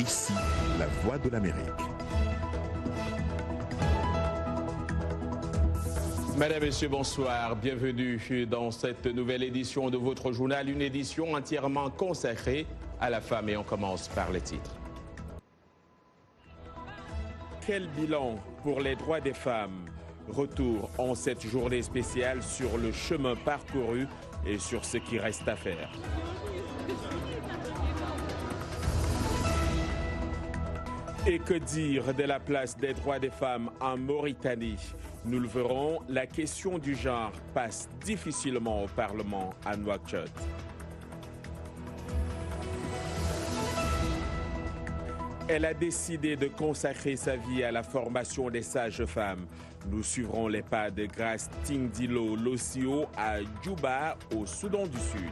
Ici, la voix de l'Amérique. Mesdames, Messieurs, bonsoir. Bienvenue dans cette nouvelle édition de votre journal, une édition entièrement consacrée à la femme. Et on commence par les titres. Quel bilan pour les droits des femmes? Retour en cette journée spéciale sur le chemin parcouru et sur ce qui reste à faire. Et que dire de la place des droits des femmes en Mauritanie? Nous le verrons, la question du genre passe difficilement au Parlement à Nouakchott. Elle a décidé de consacrer sa vie à la formation des sages-femmes. Nous suivrons les pas de Grace Tingdilo Lossio à Djouba, au Soudan du Sud.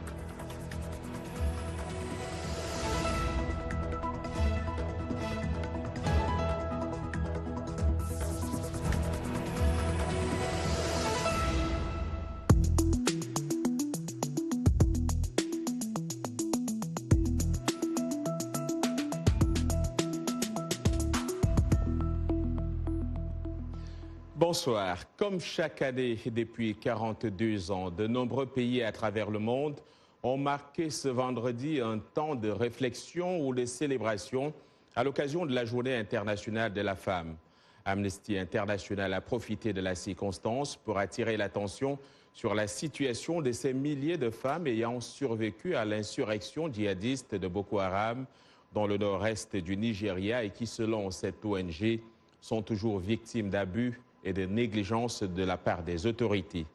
Bonsoir. Comme chaque année depuis 42 ans, de nombreux pays à travers le monde ont marqué ce vendredi un temps de réflexion ou de célébration à l'occasion de la Journée internationale de la femme. Amnesty International a profité de la circonstance pour attirer l'attention sur la situation de ces milliers de femmes ayant survécu à l'insurrection djihadiste de Boko Haram dans le nord-est du Nigeria et qui, selon cette ONG, sont toujours victimes d'abus et de négligence de la part des autorités.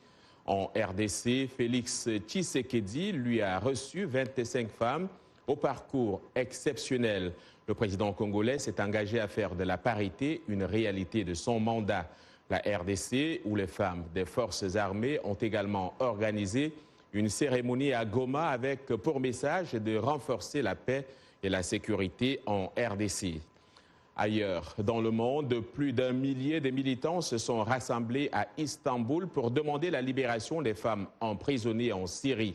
En RDC, Félix Tshisekedi lui a reçu 25 femmes au parcours exceptionnel. Le président congolais s'est engagé à faire de la parité une réalité de son mandat. La RDC, où les femmes des forces armées ont également organisé une cérémonie à Goma avec pour message de renforcer la paix et la sécurité en RDC. Ailleurs dans le monde, plus d'1 millier de militants se sont rassemblés à Istanbul pour demander la libération des femmes emprisonnées en Syrie.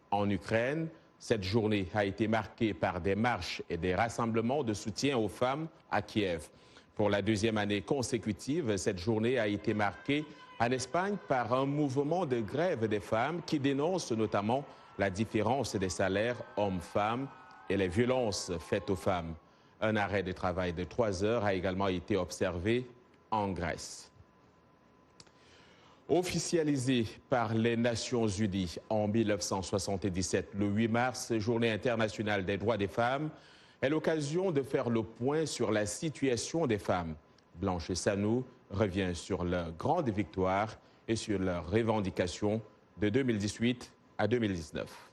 En Ukraine, cette journée a été marquée par des marches et des rassemblements de soutien aux femmes à Kiev. Pour la deuxième année consécutive, cette journée a été marquée en Espagne par un mouvement de grève des femmes qui dénonce notamment la différence des salaires hommes-femmes et les violences faites aux femmes. Un arrêt de travail de 3 heures a également été observé en Grèce. Officialisé par les Nations Unies en 1977, le 8 mars, Journée internationale des droits des femmes, est l'occasion de faire le point sur la situation des femmes. Blanche Sanou revient sur leurs grandes victoires et sur leurs revendications de 2018 à 2019.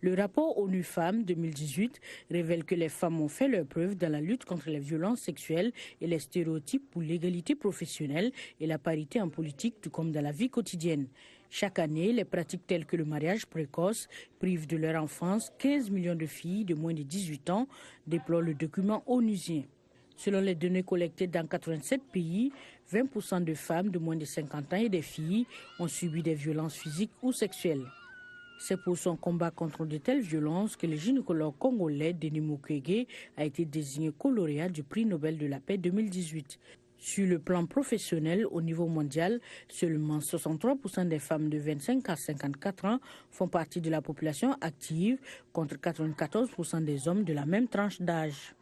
Le rapport ONU Femmes 2018 révèle que les femmes ont fait leur preuve dans la lutte contre les violences sexuelles et les stéréotypes pour l'égalité professionnelle et la parité en politique, tout comme dans la vie quotidienne. Chaque année, les pratiques telles que le mariage précoce privent de leur enfance 15 millions de filles de moins de 18 ans, déplore le document onusien. Selon les données collectées dans 87 pays, 20% de femmes de moins de 50 ans et des filles ont subi des violences physiques ou sexuelles. C'est pour son combat contre de telles violences que le gynécologue congolais Denis Mukwege a été désigné co-lauréat du prix Nobel de la paix 2018. Sur le plan professionnel, au niveau mondial, seulement 63% des femmes de 25 à 54 ans font partie de la population active, contre 94% des hommes de la même tranche d'âge.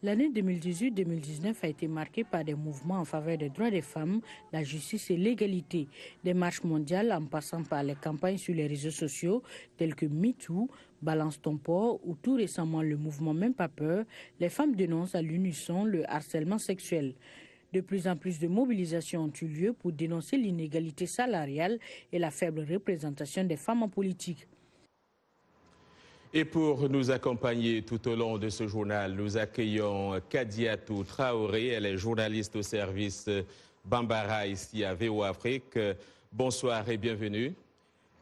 L'année 2018-2019 a été marquée par des mouvements en faveur des droits des femmes, la justice et l'égalité. Des marches mondiales en passant par les campagnes sur les réseaux sociaux telles que MeToo, Balance ton port ou tout récemment le mouvement Même pas peur, les femmes dénoncent à l'unisson le harcèlement sexuel. De plus en plus de mobilisations ont eu lieu pour dénoncer l'inégalité salariale et la faible représentation des femmes en politique. Et pour nous accompagner tout au long de ce journal, nous accueillons Kadiatou Traoré. Elle est journaliste au service Bambara ici à VO Afrique. Bonsoir et bienvenue.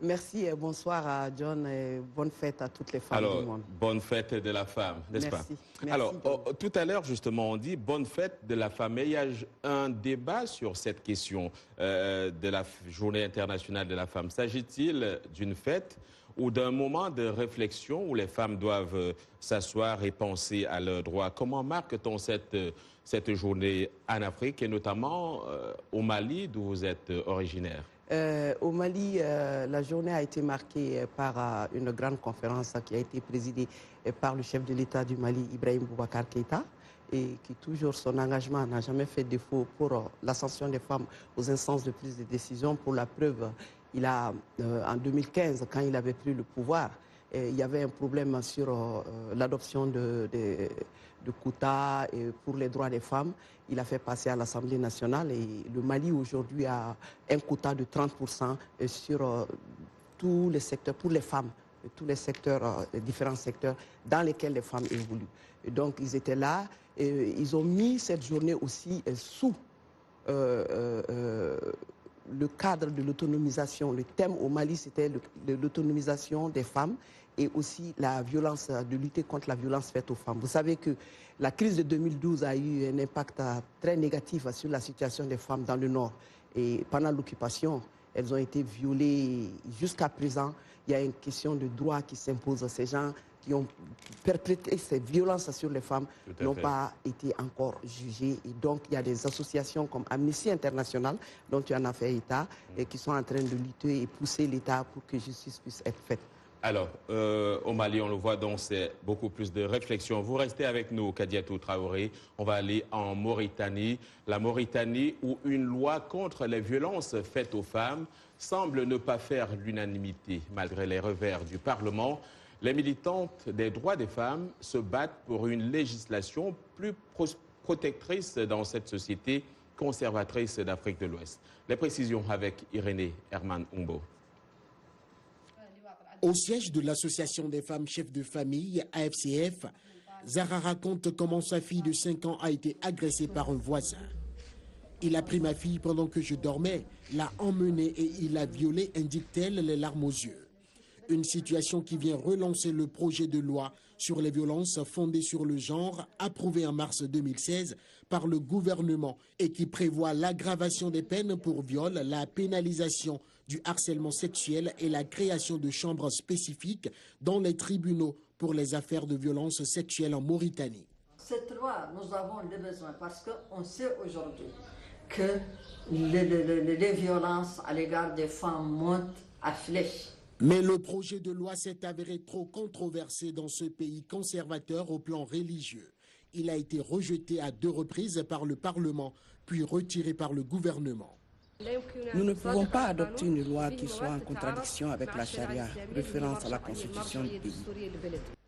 Merci et bonsoir à John et bonne fête à toutes les femmes du monde. Bonne fête de la femme, n'est-ce pas? Merci. Alors, tout à l'heure, justement, on dit bonne fête de la femme. Mais il y a un débat sur cette question de la Journée internationale de la femme. S'agit-il d'une fête ou d'un moment de réflexion où les femmes doivent s'asseoir et penser à leurs droits. Comment marque-t-on cette journée en Afrique et notamment au Mali d'où vous êtes originaire? Au Mali, la journée a été marquée par une grande conférence qui a été présidée par le chef de l'État du Mali, Ibrahim Boubacar Keïta, et qui toujours son engagement n'a jamais fait défaut pour l'ascension des femmes aux instances de prise de décision. Pour la preuve, il a, en 2015, quand il avait pris le pouvoir, il y avait un problème sur l'adoption de quotas pour les droits des femmes. Il a fait passer à l'Assemblée nationale et le Mali aujourd'hui a un quota de 30% sur tous les secteurs, pour les femmes, tous les secteurs, différents secteurs dans lesquels les femmes évoluent. Et donc ils étaient là et ils ont mis cette journée aussi sous le cadre de l'autonomisation. Le thème au Mali, c'était l'autonomisation des femmes et aussi la violence, de lutter contre la violence faite aux femmes. Vous savez que la crise de 2012 a eu un impact très négatif sur la situation des femmes dans le Nord. Et pendant l'occupation, elles ont été violées. Jusqu'à présent, il y a une question de droit qui s'impose à ces gens qui ont perpétré ces violences sur les femmes n'ont pas été encore jugées. Et donc, il y a des associations comme Amnesty International, dont tu en as fait état, et qui sont en train de lutter et pousser l'État pour que justice puisse être faite. Alors, au Mali, on le voit, donc c'est beaucoup plus de réflexion. Vous restez avec nous, Kadiatou Traoré. On va aller en Mauritanie. La Mauritanie, où une loi contre les violences faites aux femmes semble ne pas faire l'unanimité. Malgré les revers du Parlement, les militantes des droits des femmes se battent pour une législation plus protectrice dans cette société conservatrice d'Afrique de l'Ouest. Les précisions avec Irénée Herman Umbo. Au siège de l'association des femmes chefs de famille, AFCF, Zara raconte comment sa fille de 5 ans a été agressée par un voisin. Il a pris ma fille pendant que je dormais, l'a emmenée et il l'a violée, indique-t-elle, les larmes aux yeux. Une situation qui vient relancer le projet de loi sur les violences fondées sur le genre, approuvé en mars 2016 par le gouvernement et qui prévoit l'aggravation des peines pour viol, la pénalisation du harcèlement sexuel et la création de chambres spécifiques dans les tribunaux pour les affaires de violences sexuelles en Mauritanie. Cette loi, nous avons le besoin parce qu'on sait aujourd'hui que les violences à l'égard des femmes montent à flèche. Mais le projet de loi s'est avéré trop controversé dans ce pays conservateur au plan religieux. Il a été rejeté à 2 reprises par le Parlement, puis retiré par le gouvernement. Nous ne pouvons pas adopter une loi qui soit en contradiction avec la charia, référence à la constitution du pays.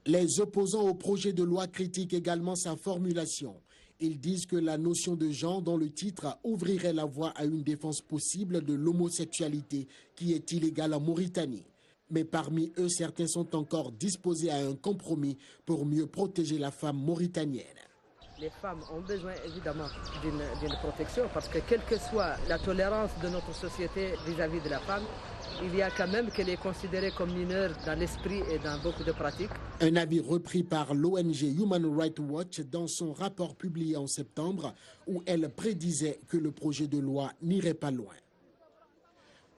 Les opposants au projet de loi critiquent également sa formulation. Ils disent que la notion de genre dans le titre ouvrirait la voie à une défense possible de l'homosexualité qui est illégale en Mauritanie. Mais parmi eux, certains sont encore disposés à un compromis pour mieux protéger la femme mauritanienne. Les femmes ont besoin évidemment d'une protection parce que quelle que soit la tolérance de notre société vis-à-vis de la femme, il y a quand même qu'elle est considérée comme mineure dans l'esprit et dans beaucoup de pratiques. Un avis repris par l'ONG Human Rights Watch dans son rapport publié en septembre où elle prédisait que le projet de loi n'irait pas loin.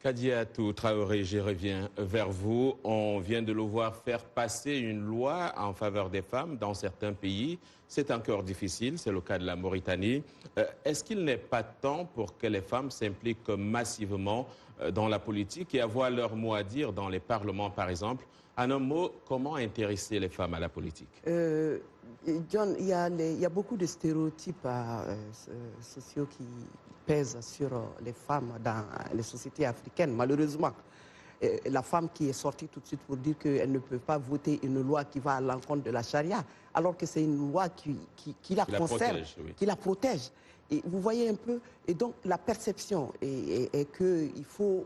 Kadiatou Traoré, je reviens vers vous. On vient de le voir faire passer une loi en faveur des femmes dans certains pays. C'est encore difficile, c'est le cas de la Mauritanie. Est-ce qu'il n'est pas temps pour que les femmes s'impliquent massivement dans la politique et avoir leur mot à dire dans les parlements, par exemple? En un mot, comment intéresser les femmes à la politique? John, il y a beaucoup de stéréotypes sociaux qui pèsent sur les femmes dans les sociétés africaines, malheureusement. La femme qui est sortie tout de suite pour dire qu'elle ne peut pas voter une loi qui va à l'encontre de la charia, alors que c'est une loi qui la concerne, qui la protège. Et vous voyez un peu, et donc la perception est qu'il faut,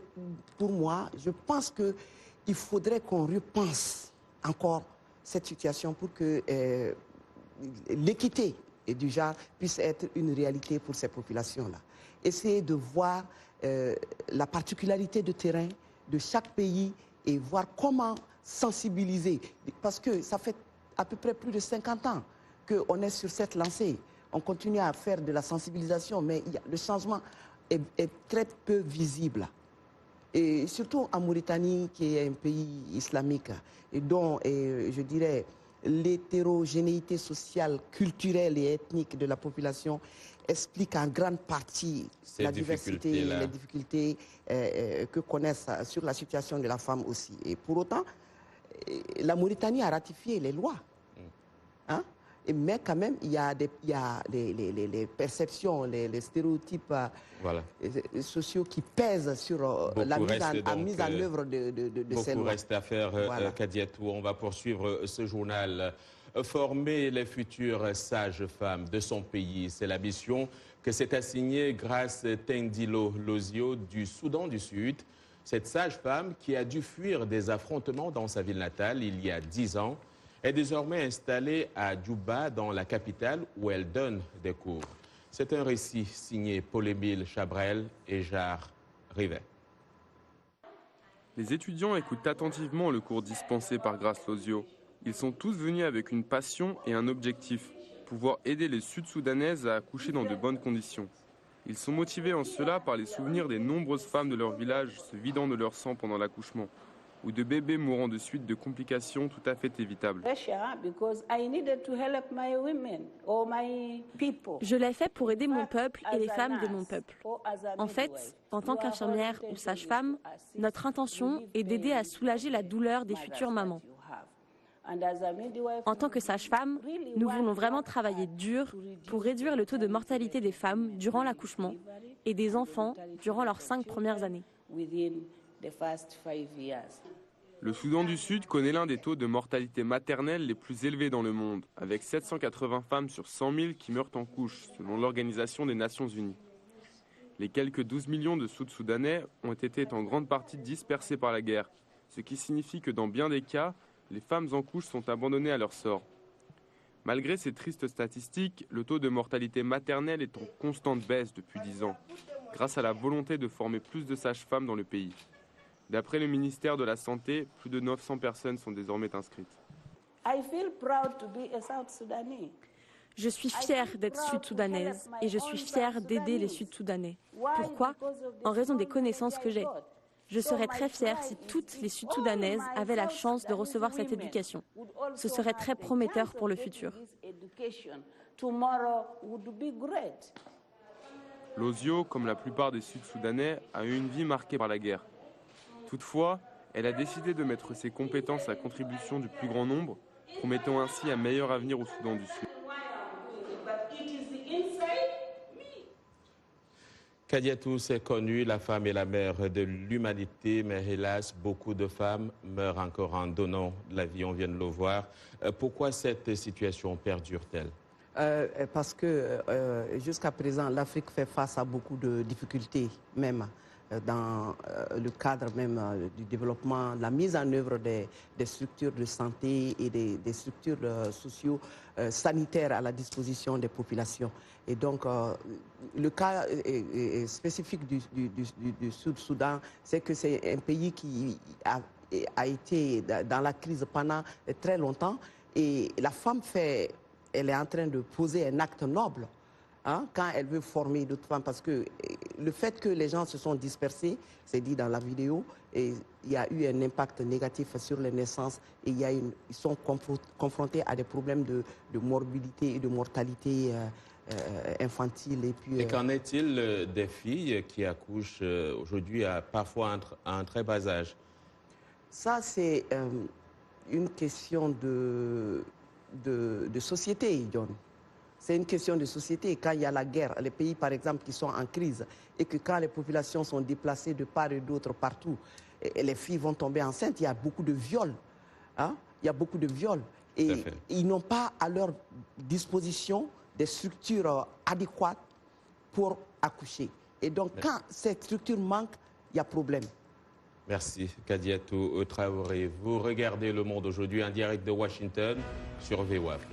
pour moi, je pense qu'il faudrait qu'on repense encore cette situation pour que l'équité du genre puisse être une réalité pour ces populations-là. Essayer de voir la particularité de terrain de chaque pays et voir comment sensibiliser. Parce que ça fait à peu près plus de 50 ans qu'on est sur cette lancée. On continue à faire de la sensibilisation, mais le changement est très peu visible. Et surtout en Mauritanie, qui est un pays islamique, et dont, je dirais, l'hétérogénéité sociale, culturelle et ethnique de la population explique en grande partie la diversité et les difficultés que connaissent sur la situation de la femme aussi. Et pour autant, la Mauritanie a ratifié les lois. Hein? Mais quand même, il y a les perceptions, les stéréotypes sociaux qui pèsent sur la mise en œuvre de ces lois. Beaucoup reste à faire, Kadiatou. On va poursuivre ce journal. Former les futures sages-femmes de son pays, c'est la mission que s'est assignée Grace Tendilo Lozio du Soudan du Sud. Cette sage-femme qui a dû fuir des affrontements dans sa ville natale il y a 10 ans est désormais installée à Djouba, dans la capitale, où elle donne des cours. C'est un récit signé Paul-Émile Chabrel et Jar Rivet. Les étudiants écoutent attentivement le cours dispensé par Grace Lozio. Ils sont tous venus avec une passion et un objectif, pouvoir aider les Sud-Soudanaises à accoucher dans de bonnes conditions. Ils sont motivés en cela par les souvenirs des nombreuses femmes de leur village se vidant de leur sang pendant l'accouchement, ou de bébés mourant de suite de complications tout à fait évitables. Je l'ai fait pour aider mon peuple et les femmes de mon peuple. En fait, en tant qu'infirmière ou sage-femme, notre intention est d'aider à soulager la douleur des futures mamans. En tant que sage-femme, nous voulons vraiment travailler dur pour réduire le taux de mortalité des femmes durant l'accouchement et des enfants durant leurs 5 premières années. Le Soudan du Sud connaît l'un des taux de mortalité maternelle les plus élevés dans le monde, avec 780 femmes sur 100 000 qui meurent en couche, selon l'Organisation des Nations Unies. Les quelques 12 millions de Sud-Soudanais ont été en grande partie dispersés par la guerre, ce qui signifie que dans bien des cas, les femmes en couche sont abandonnées à leur sort. Malgré ces tristes statistiques, le taux de mortalité maternelle est en constante baisse depuis 10 ans, grâce à la volonté de former plus de sages-femmes dans le pays. D'après le ministère de la Santé, plus de 900 personnes sont désormais inscrites. Je suis fière d'être sud-soudanaise et je suis fière d'aider les Sud-Soudanais. Pourquoi? En raison des connaissances que j'ai. Je serais très fière si toutes les Sud-Soudanaises avaient la chance de recevoir cette éducation. Ce serait très prometteur pour le futur. Lozio, comme la plupart des Sud-Soudanais, a eu une vie marquée par la guerre. Toutefois, elle a décidé de mettre ses compétences à contribution du plus grand nombre, promettant ainsi un meilleur avenir au Soudan du Sud. Kadiatou, c'est connu, la femme est la mère de l'humanité, mais hélas, beaucoup de femmes meurent encore en donnant la vie, on vient de le voir. Pourquoi cette situation perdure-t-elle? Parce que jusqu'à présent, l'Afrique fait face à beaucoup de difficultés, même dans le cadre même du développement, la mise en œuvre des structures de santé et des structures socio-sanitaires à la disposition des populations. Et donc, le cas spécifique du Sud-Soudan, c'est que c'est un pays qui a été dans la crise pendant très longtemps. Et la femme elle est en train de poser un acte noble. Hein, quand elle veut former d'autres femmes, parce que le fait que les gens se sont dispersés, c'est dit dans la vidéo, et il y a eu un impact négatif sur les naissances et ils sont confrontés à des problèmes de morbidité et de mortalité infantile. Et qu'en est-il des filles qui accouchent aujourd'hui parfois à un très bas âge? Ça, c'est une question de société, John. C'est une question de société. Quand il y a la guerre, les pays, par exemple, qui sont en crise, et que quand les populations sont déplacées de part et d'autre partout, et les filles vont tomber enceintes, il y a beaucoup de viols. Hein? Il y a beaucoup de viols. Et ils n'ont pas à leur disposition des structures adéquates pour accoucher. Et donc, quand cette structure manque, il y a problème. Merci, Kadiatou Traoré. Vous regardez Le Monde aujourd'hui en direct de Washington sur VOA Afrique.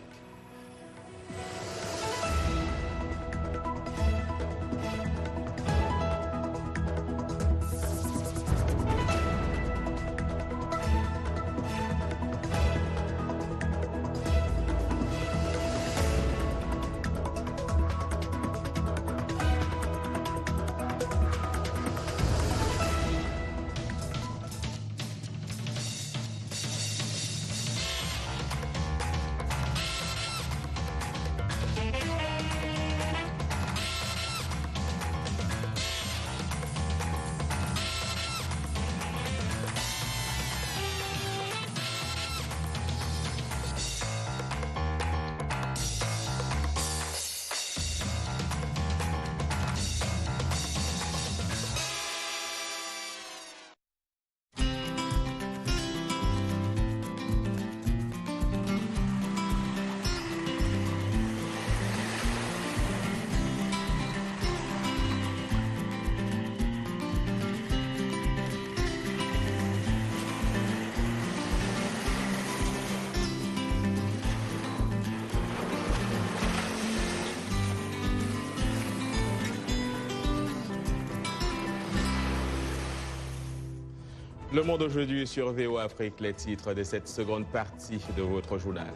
Le Monde aujourd'hui sur VOA Afrique, les titres de cette seconde partie de votre journal.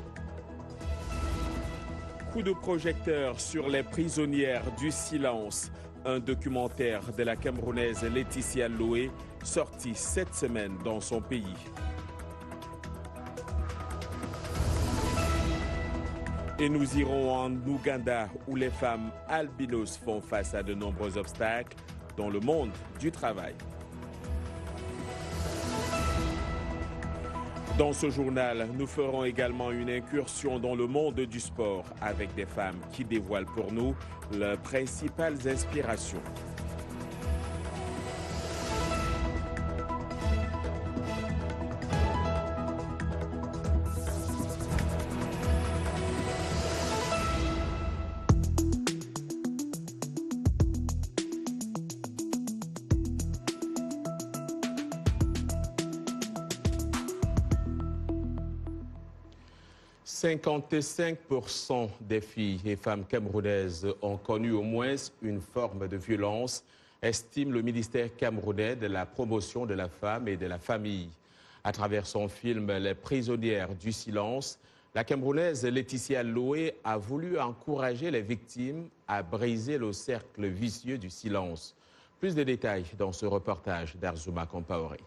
Coup de projecteur sur les prisonnières du silence. Un documentaire de la Camerounaise Laetitia Loé, sorti cette semaine dans son pays. Et nous irons en Ouganda, où les femmes albinos font face à de nombreux obstacles dans le monde du travail. Dans ce journal, nous ferons également une incursion dans le monde du sport avec des femmes qui dévoilent pour nous leurs principales inspirations. « 55% des filles et femmes camerounaises ont connu au moins une forme de violence », estime le ministère camerounais de la promotion de la femme et de la famille. À travers son film « Les prisonnières du silence », la Camerounaise Laetitia Loé a voulu encourager les victimes à briser le cercle vicieux du silence. Plus de détails dans ce reportage d'Arzouma Compaoré.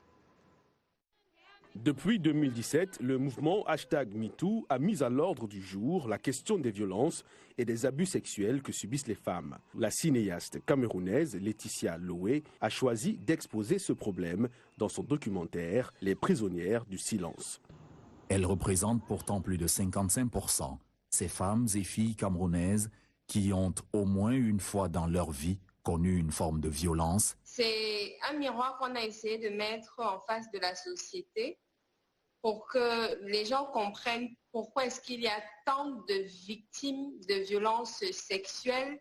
Depuis 2017, le mouvement #MeToo a mis à l'ordre du jour la question des violences et des abus sexuels que subissent les femmes. La cinéaste camerounaise Laetitia Loé a choisi d'exposer ce problème dans son documentaire « Les prisonnières du silence ». Elle représente pourtant plus de 55% ces femmes et filles camerounaises qui ont au moins une fois dans leur vie connu une forme de violence. C'est un miroir qu'on a essayé de mettre en face de la société pour que les gens comprennent pourquoi est-ce qu'il y a tant de victimes de violences sexuelles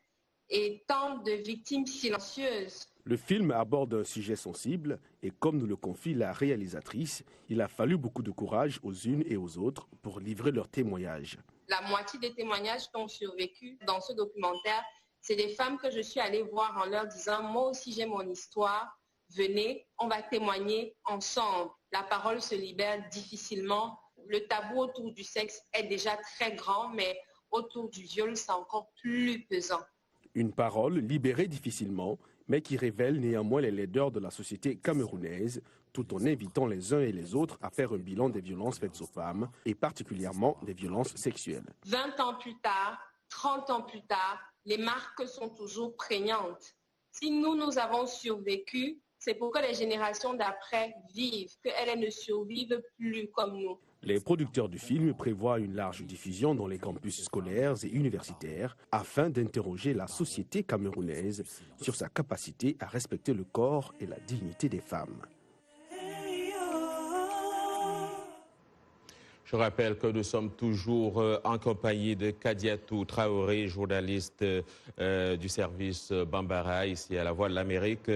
et tant de victimes silencieuses. Le film aborde un sujet sensible et comme nous le confie la réalisatrice, il a fallu beaucoup de courage aux unes et aux autres pour livrer leurs témoignages. La moitié des témoignages qui ont survécu dans ce documentaire, c'est des femmes que je suis allée voir en leur disant « Moi aussi j'ai mon histoire, venez, on va témoigner ensemble ». La parole se libère difficilement. Le tabou autour du sexe est déjà très grand, mais autour du viol, c'est encore plus pesant. Une parole libérée difficilement, mais qui révèle néanmoins les laideurs de la société camerounaise, tout en invitant les uns et les autres à faire un bilan des violences faites aux femmes, et particulièrement des violences sexuelles. 20 ans plus tard, 30 ans plus tard, les marques sont toujours prégnantes. Si nous avons survécu, c'est pour que les générations d'après vivent, qu'elles ne survivent plus comme nous. Les producteurs du film prévoient une large diffusion dans les campus scolaires et universitaires afin d'interroger la société camerounaise sur sa capacité à respecter le corps et la dignité des femmes. Je rappelle que nous sommes toujours en compagnie de Kadiatou Traoré, journaliste du service Bambara ici à la Voix de l'Amérique.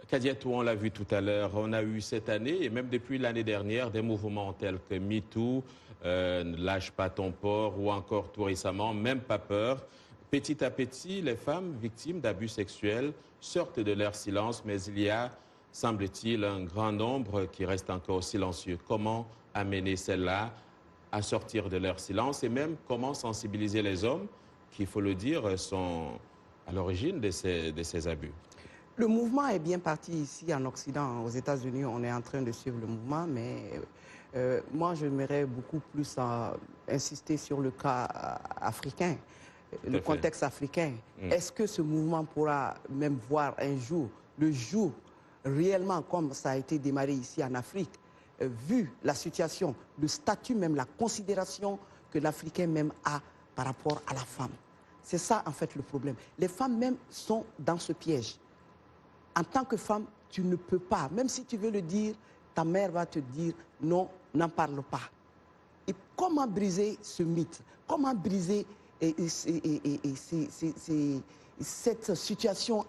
Kadiatou, on l'a vu tout à l'heure, on a eu cette année et même depuis l'année dernière des mouvements tels que MeToo, Lâche pas ton porc ou encore tout récemment, Même pas peur. Petit à petit, les femmes victimes d'abus sexuels sortent de leur silence, mais il y a, semble-t-il, un grand nombre qui restent encore silencieux. Comment amener celles-là à sortir de leur silence et même comment sensibiliser les hommes qui, il faut le dire, sont à l'origine de ces abus? Le mouvement est bien parti ici en Occident. Aux États-Unis, on est en train de suivre le mouvement, mais moi, j'aimerais beaucoup plus insister sur le cas africain, le contexte africain. Est-ce que ce mouvement pourra même voir un jour, le jour, réellement comme ça a été démarré ici en Afrique, vu la situation, le statut même, la considération que l'Africain même a par rapport à la femme? C'est ça, en fait, le problème. Les femmes même sont dans ce piège. En tant que femme, tu ne peux pas, même si tu veux le dire, ta mère va te dire non, n'en parle pas. Et comment briser ce mythe? Comment briser cette situation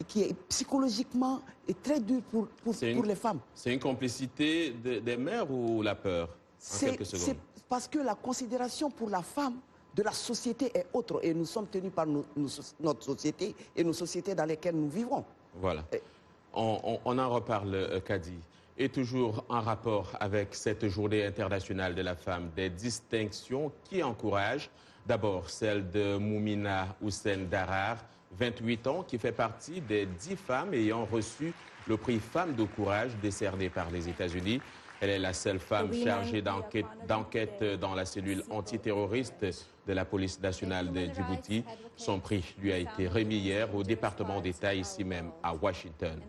qui est psychologiquement très dure pour les femmes? C'est une complicité des mères ou la peur? C'est parce que la considération pour la femme de la société est autre et nous sommes tenus par notre société et nos sociétés dans lesquelles nous vivons. Voilà. On en reparle, Kadi. Et toujours en rapport avec cette journée internationale de la femme, des distinctions qui encouragent d'abord celle de Moumina Houssen Darar, 28 ans, qui fait partie des 10 femmes ayant reçu le prix Femme de courage décerné par les États-Unis. Elle est la seule femme chargée d'enquête dans la cellule antiterroriste de la police nationale de Djibouti. Son prix lui a été remis hier au département d'État, ici même à Washington.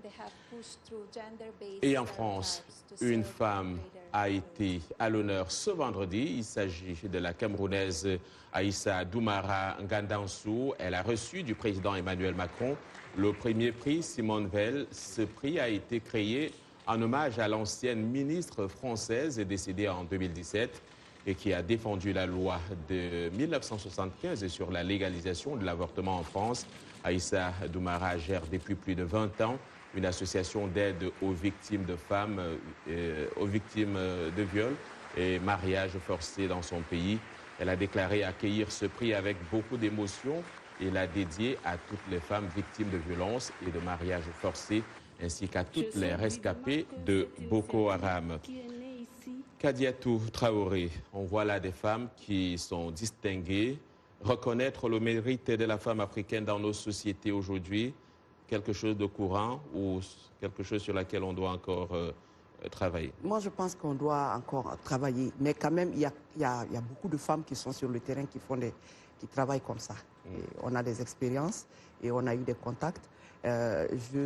Et en France, une femme a été à l'honneur ce vendredi. Il s'agit de la Camerounaise Aïssa Doumara Ngandansou. Elle a reçu du président Emmanuel Macron le premier prix Simone Veil. Ce prix a été créé en hommage à l'ancienne ministre française décédée en 2017 et qui a défendu la loi de 1975 sur la légalisation de l'avortement en France. Aïssa Doumara gère depuis plus de 20 ans une association d'aide aux victimes de femmes, aux victimes de viol et mariage forcé dans son pays. Elle a déclaré accueillir ce prix avec beaucoup d'émotion et l'a dédié à toutes les femmes victimes de violences et de mariage forcés, ainsi qu'à toutes les rescapées de Boko Haram. Kadiatou Traoré, on voit là des femmes qui sont distinguées. Reconnaître le mérite de la femme africaine dans nos sociétés aujourd'hui, quelque chose de courant ou quelque chose sur laquelle on doit encore travailler? Moi, je pense qu'on doit encore travailler, mais quand même, il y a beaucoup de femmes qui sont sur le terrain qui travaillent comme ça. Et on a des expériences et on a eu des contacts.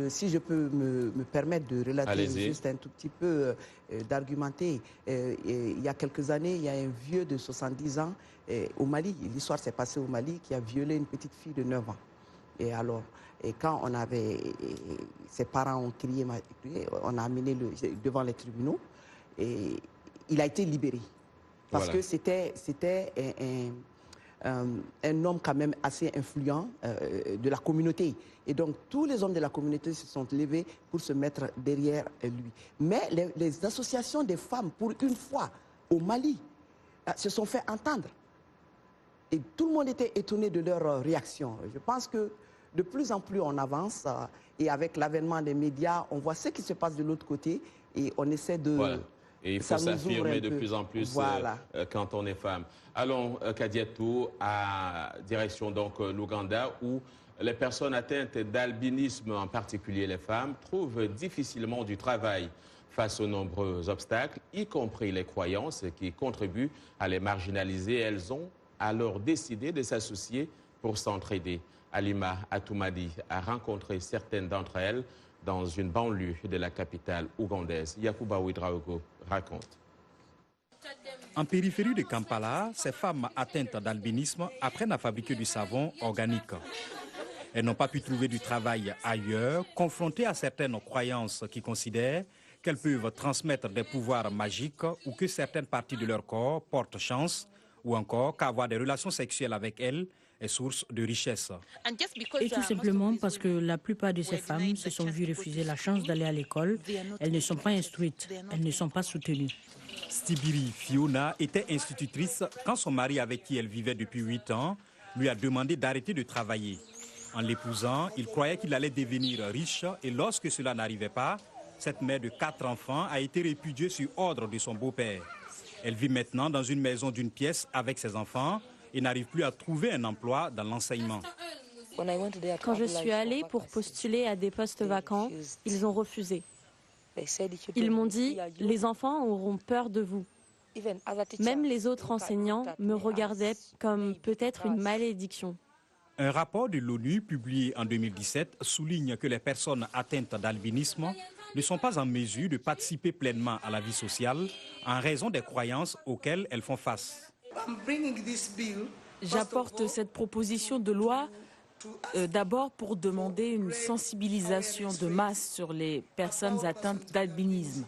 Si je peux me permettre de relater juste un tout petit peu, d'argumenter, il y a quelques années, il y a un vieux de 70 ans au Mali, l'histoire s'est passée au Mali, qui a violé une petite fille de 9 ans. Et quand ses parents ont crié, on a amené devant les tribunaux et il a été libéré. Parce que c'était un homme quand même assez influent de la communauté. Et donc, tous les hommes de la communauté se sont levés pour se mettre derrière lui. Mais les associations des femmes, pour une fois, au Mali, se sont fait entendre. Et tout le monde était étonné de leur réaction. Je pense que de plus en plus, on avance. Et avec l'avènement des médias, on voit ce qui se passe de l'autre côté. Et on essaie de... Voilà. Et il faut s'affirmer de plus en plus quand on est femme. Allons, Kadiatou, à direction donc l'Ouganda, où les personnes atteintes d'albinisme, en particulier les femmes, trouvent difficilement du travail face aux nombreux obstacles, y compris les croyances qui contribuent à les marginaliser. Elles ont alors décidé de s'associer pour s'entraider. Halima Atoumadi a rencontré certaines d'entre elles dans une banlieue de la capitale ougandaise. Yakuba Ouedraogo raconte. En périphérie de Kampala, ces femmes atteintes d'albinisme apprennent à fabriquer du savon organique. Elles n'ont pas pu trouver du travail ailleurs, confrontées à certaines croyances qui considèrent qu'elles peuvent transmettre des pouvoirs magiques ou que certaines parties de leur corps portent chance, ou encore qu'avoir des relations sexuelles avec elles est source de richesse. Et tout simplement parce que la plupart de ces femmes se sont vues refuser la chance d'aller à l'école. Elles ne sont pas instruites, elles ne sont pas soutenues. Stibiri Fiona était institutrice quand son mari, avec qui elle vivait depuis 8 ans, lui a demandé d'arrêter de travailler. En l'épousant, il croyait qu'il allait devenir riche et lorsque cela n'arrivait pas, cette mère de 4 enfants a été répudiée sur ordre de son beau-père. Elle vit maintenant dans une maison d'une pièce avec ses enfants et n'arrive plus à trouver un emploi dans l'enseignement. Quand je suis allée pour postuler à des postes vacants, ils ont refusé. Ils m'ont dit « les enfants auront peur de vous ». Même les autres enseignants me regardaient comme peut-être une malédiction. Un rapport de l'ONU publié en 2017 souligne que les personnes atteintes d'albinisme ne sont pas en mesure de participer pleinement à la vie sociale en raison des croyances auxquelles elles font face. J'apporte cette proposition de loi d'abord pour demander une sensibilisation de masse sur les personnes atteintes d'albinisme.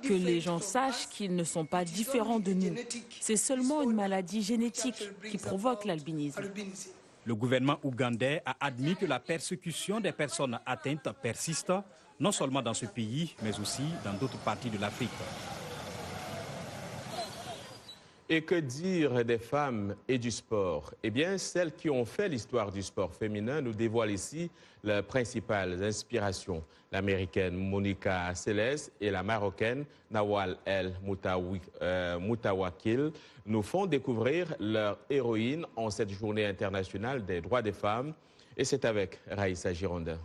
Que les gens sachent qu'ils ne sont pas différents de nous. C'est seulement une maladie génétique qui provoque l'albinisme. Le gouvernement ougandais a admis que la persécution des personnes atteintes persiste, non seulement dans ce pays, mais aussi dans d'autres parties de l'Afrique. Et que dire des femmes et du sport? Eh bien, celles qui ont fait l'histoire du sport féminin nous dévoilent ici leurs principales inspirations. L'américaine Monica Seles et la marocaine Nawal El Moutawakil nous font découvrir leur héroïne en cette journée internationale des droits des femmes. Et c'est avec Raïssa Gironda.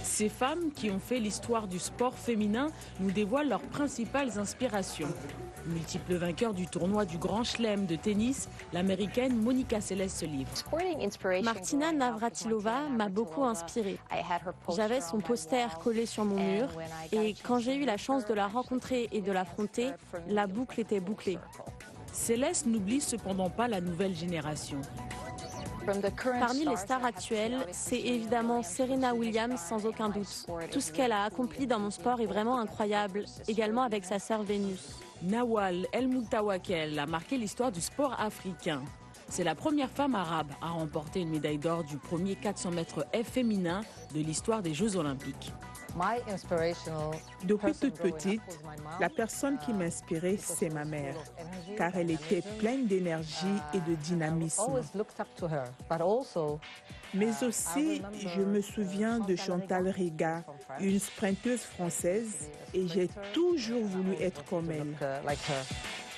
Ces femmes qui ont fait l'histoire du sport féminin nous dévoilent leurs principales inspirations. Multiple vainqueur du tournoi du Grand Chelem de tennis, l'américaine Monica Seles se livre. Martina Navratilova m'a beaucoup inspirée. J'avais son poster collé sur mon mur et quand j'ai eu la chance de la rencontrer et de l'affronter, la boucle était bouclée. Seles n'oublie cependant pas la nouvelle génération. Parmi les stars actuelles, c'est évidemment Serena Williams sans aucun doute. Tout ce qu'elle a accompli dans mon sport est vraiment incroyable, également avec sa sœur Vénus. Nawal El Moutawakil a marqué l'histoire du sport africain. C'est la première femme arabe à remporter une médaille d'or du premier 400 mètres F féminin de l'histoire des Jeux Olympiques. Depuis toute petite, la personne qui m'inspirait, c'est ma mère, car elle était pleine d'énergie et de dynamisme. Mais aussi, je me souviens de Chantal Riga, une sprinteuse française, et j'ai toujours voulu être comme elle.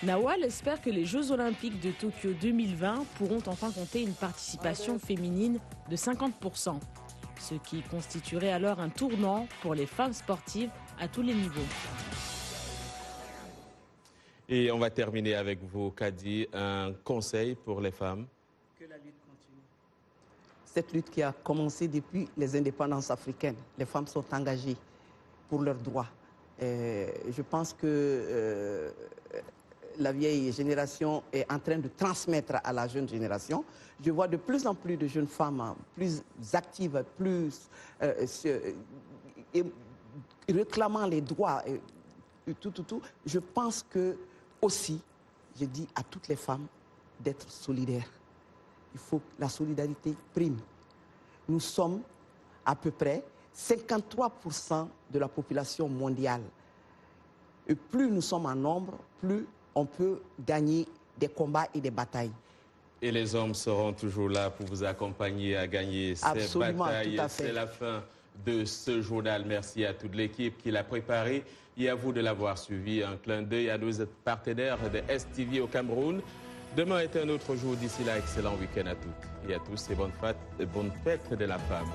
Nawal espère que les Jeux Olympiques de Tokyo 2020 pourront enfin compter une participation féminine de 50%. Ce qui constituerait alors un tournant pour les femmes sportives à tous les niveaux. Et on va terminer avec vous, Kadi, un conseil pour les femmes. Que la lutte continue. Cette lutte qui a commencé depuis les indépendances africaines. Les femmes sont engagées pour leurs droits. Je pense que la vieille génération est en train de transmettre à la jeune génération. Je vois de plus en plus de jeunes femmes plus actives, plus réclamant les droits, et tout. Je pense que aussi, je dis à toutes les femmes d'être solidaires. Il faut que la solidarité prime. Nous sommes à peu près 53% de la population mondiale. Et plus nous sommes en nombre, plus on peut gagner des combats et des batailles. Et les hommes seront toujours là pour vous accompagner à gagner ces batailles. C'est la fin de ce journal. Merci à toute l'équipe qui l'a préparé et à vous de l'avoir suivi. Un clin d'œil à nos partenaires de STV au Cameroun. Demain est un autre jour. D'ici là, excellent week-end à toutes et à tous et bonne fête de la femme.